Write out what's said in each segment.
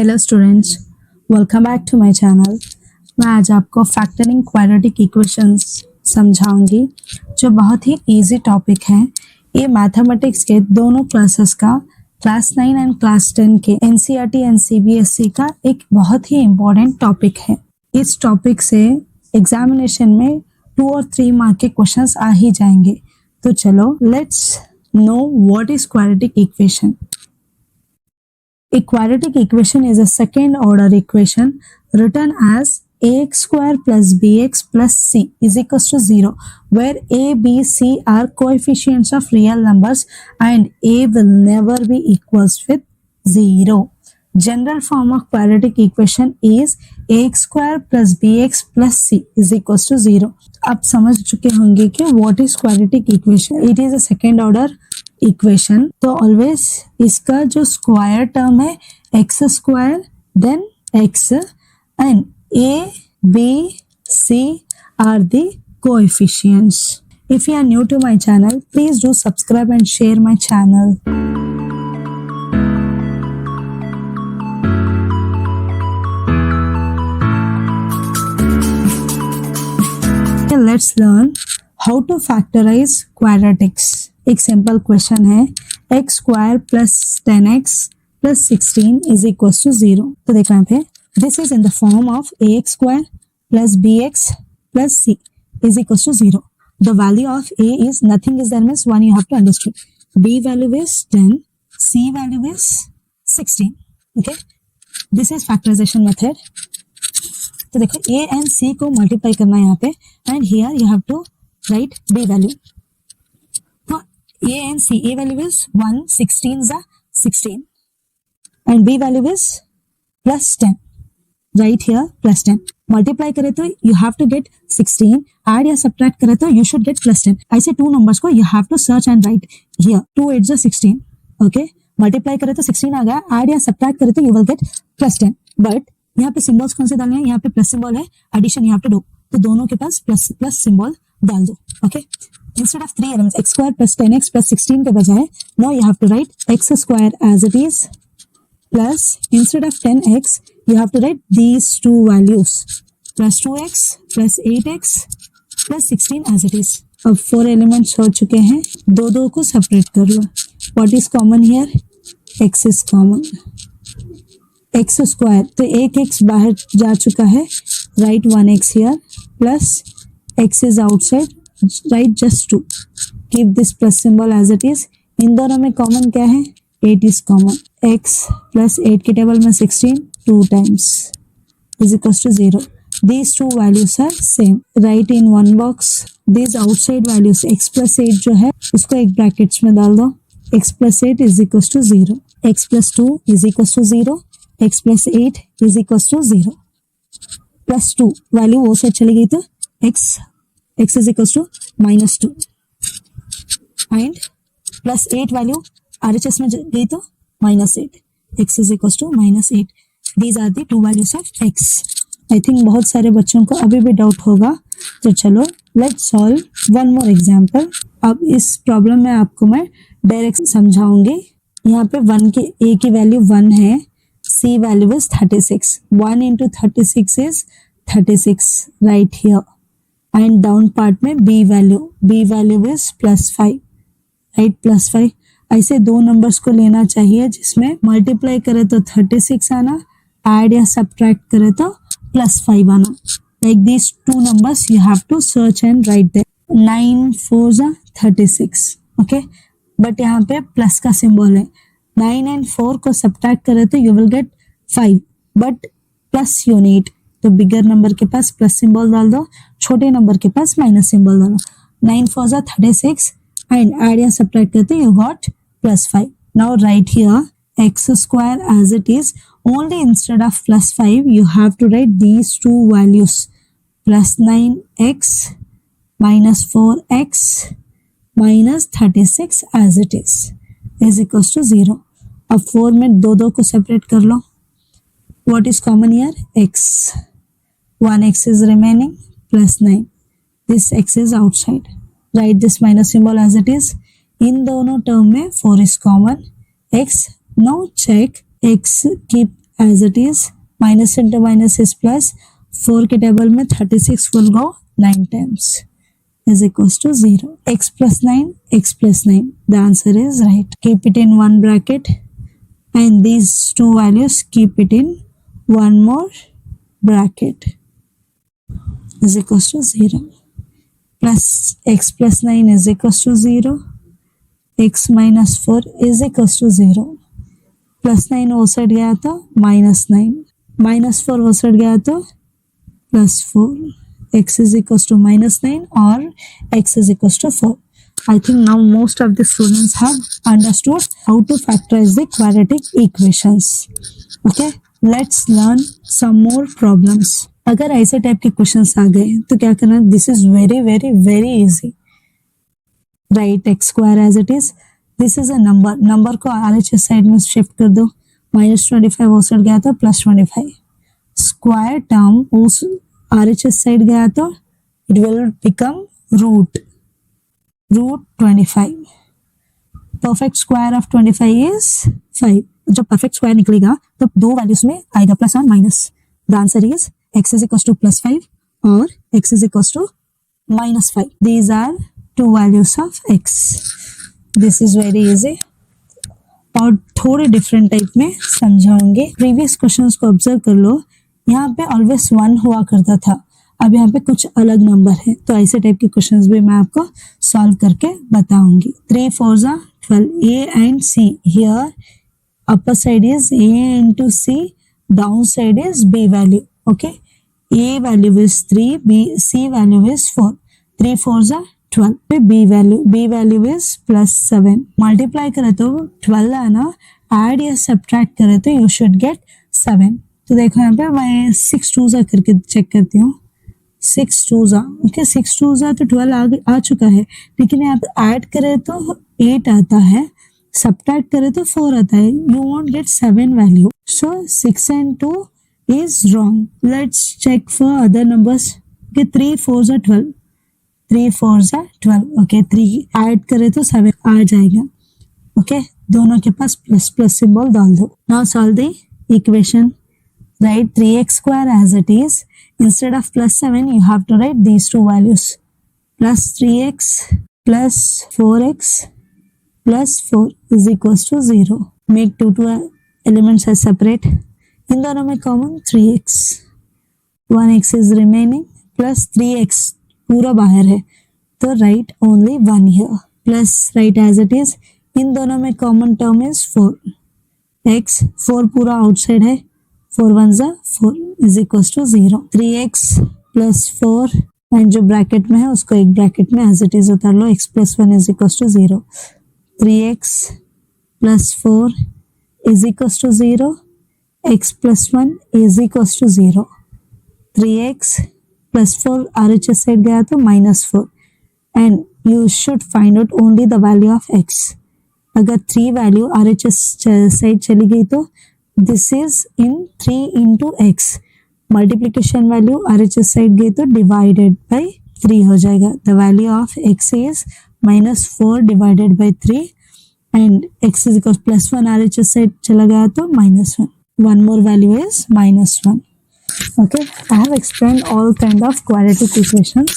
Hello students, welcome back to my channel. मैं आज आपको फैक्टरिंग क्वाड्रेटिक इक्वेशंस समझाऊंगी जो बहुत ही इजी टॉपिक है। ये मैथमेटिक्स के दोनों क्लासेस का क्लास 9 एंड क्लास 10 के एनसीईआरटी एंड सीबीएसई का एक बहुत ही इम्पोर्टेंट टॉपिक है। इस टॉपिक से एग्जामिनेशन में 2 और 3 मार्क के क्वेश्चंस आ ही जाएंगे। तो चलो let's know what is quadratic equation. A quadratic equation is a second order equation written as ax square plus bx plus c is equals to 0, where a, b, c are coefficients of real numbers and a will never be equals with 0. General form of quadratic equation is ax square plus bx plus c is equals to 0. आप समझ चुके होंगे कि what is quadratic equation. It is a second order equation. तो always इसका जो square term है x square then x and a b c are the coefficients. If you are new to my channel, please do subscribe and share my channel. Let's learn how to factorise quadratics. एक simple question है x square plus 10x plus 16 is equal to 0। तो देखो यहाँ पे this is in the form of a x square plus b x plus c is equal to 0। The value of a is nothing is there means 1 you have to understand, b value is 10, c value is 16। Okay, this is factorization method. तो देखो A and सी को multiply करना है यहाँ पे and here you have to write b value. A and C, A value is 1, 16 is 16 and B value is plus 10, right here plus 10. Multiply करे तो you have to get 16, add या subtract करे तो you should get plus 10. ऐसे 2 numbers को you have to search and write here. 2 8 is 16, okay? Multiply करे तो 16 आ गया, add या subtract करे तो you will get plus 10. But यहाँ पे symbols कौन से डालने हैं? यहाँ पे plus symbol है, addition you have to do. तो दोनों के पास plus symbol डाल दो, okay? Instead of 3 elements x square plus 10x plus 16 के बजाय now you have to write x square as it is plus instead of 10x you have to write these two values plus 2x plus 8x plus 16 as it is. अब 4 elements हो चुके हैं, दो को separate कर लो। What is common here? x is common. x square तो एक x बाहर जा चुका है, write 1x here plus x is outside, write just 2, keep this plus symbol as it is. इन दोनों में कॉमन क्या है? 8 is common. x plus 8 के टेबल में 16 2 times is equals to 0. These two values are same. Write in one box these outside values. x plus 8 जो है उसको एक ब्रैकेट्स में डाल दो, x plus 8 is equals to 0, x plus 2 is equals to 0, x plus 8 is equals to 0. plus 2 value वो से चली गई तो x is equals to minus 2 and plus 8 value RHS में गई तो minus 8, x is equals to minus 8. These are the two values of x. I think बहुत सारे बच्चों को अभी भी डाउट होगा, तो चलो let's solve one more example. अब इस प्रॉब्लम में आपको मैं डायरेक्ट समझाऊंगी। यहाँ पे 1 के a की वैल्यू 1 है, c value is 36, 1 into 36 is 36 right here. And down part में b value is plus 5, right plus 5। ऐसे 2 नंबर्स को लेना चाहिए जिसमें मल्टीप्लाई करे तो 36 आना, ऐड या सब्ट्रैक्ट करे तो प्लस 5 आना। Like this 2 numbers you have to search and write them. 9 4 36, okay, but यहाँ पे प्लस का सिंबल है। 9 एंड 4 को सब्ट्रैक्ट करे तो you will get 5, but plus unit, तो बिगर नंबर के पास प्लस सिंबल डाल दो, छोटे नंबर के पास माइनस सिंबल डालो। 9 4 36 एंड ऐड या सब्ट्रैक्ट करते you got plus 5. Now write here x square as it is, only instead of plus 5 you have to write these two values, plus 9x minus 4x minus 36 as it is equals to 0. अब 4 में दो को separate कर लो. What is common here? x. 1x is remaining plus 9. This x is outside. Write this minus symbol as it is. इन दोनों term में 4 is common. x. Now check x keep as it is. Minus into minus is plus. 4 के table में 36 will go 9 times is equals to 0. X plus 9, x plus 9. The answer is right. Keep it in one bracket and these two values keep it in one more bracket is equals to 0. Plus x plus 9 is equals to 0. X minus 4 is equals to 0. Plus 9 वो side गया तो minus 9. Minus 4 वो side गया तो plus 4. X is equals to minus 9 or x is equals to 4. I think now most of the students have understood how to factorize the quadratic equations. Okay, let's learn some more problems. अगर ऐसे type के questions आ गए तो क्या करना? This is very very very easy. Write x square as it is. This is a number. Number को RHS side में shift कर दो. -25 वो साइड गया तो +25. स्क्वायर टर्म उस RHS साइड गया तो it will become root 25. Perfect square of 25 is 5. जब परफेक्ट स्क्वायर निकलेगा तो दो वैल्यूज में आएगा प्लस और minus. The answer is x is equals to +5 or x is equals to -5. These are two values of x. This is very easy. और थोड़े different type में समझाऊंगे. प्रीवियस क्वेश्चंस को ऑब्जर्व कर लो. यहाँ पे ऑलवेज 1 हुआ करता था. अब यहाँ पे कुछ अलग नंबर है. तो ऐसे टाइप के क्वेश्चंस भी मैं आपको सॉल्व करके बताऊंगी. 3 4s are 12. A and C. Here upper side is A into C. Down side is B value. Okay, A value is 3, C value is 4. 3 4s are 12. B value is +7. Multiply करे तो 12 आना. Add या subtract करे तो you should get 7. तो देखो यहाँ पे मैं 6 2s are करके चेक करती हूँ. 6 2s are. Okay, 6 2s are तो 12 आ चुका है. लेकिन यहाँ पे add करे तो 8 आता है. Subtract करे तो 4 आता है. You won't get 7 value. So 6 and 2 is wrong. Let's check for other numbers. Okay, 3 4s are 12. 3 4s are 12. Okay, 3 add करे तो 7 आ जाएगा. Okay, दोनों के पास प्लस सिंबल डाल दो. Now solve the equation. Write 3x square as it is. Instead of +7, you have to write these two values. Plus 3x plus 4x plus 4 is equals to 0. Make two elements as separate. इन दोनों में common 3x. 1x is remaining plus 3x पूरा बाहर है तो right only 1 here. Plus right as it is. इन दोनों में common term is 4. x 4 पूरा आउटसाइड है. 4 1s are 4 is equals to 0. 3x plus 4 and जो ब्रैकेट में है उसको एक ब्रैकेट में एज इट इज उतार लो. x plus 1 is equals to 0. 3x plus 4 is equals to 0. x plus 1 is equals to 0. 3x plus 4 RHS side गया तो -4 and you should find out only the value of x. अगर 3 value RHS side चली गई तो this is in 3 into x. Multiplication value RHS side गई तो divided by 3 हो जाएगा. The value of x is -4 divided by 3 and x is equals +1 RHS side चला गया तो -1. One more value is -1. Okay, I have explained all kind of quadratic equations.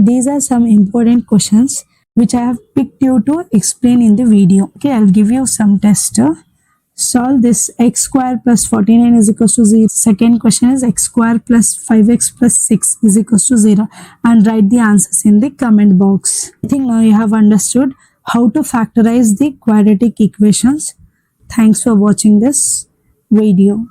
These are some important questions which I have picked you to explain in the video. Okay, I'll give you some test. Solve this. X square plus 49 is equals to 0. Second question is x square plus 5x plus 6 is equals to 0 and write the answers in the comment box. I think now you have understood how to factorize the quadratic equations. Thanks for watching this video.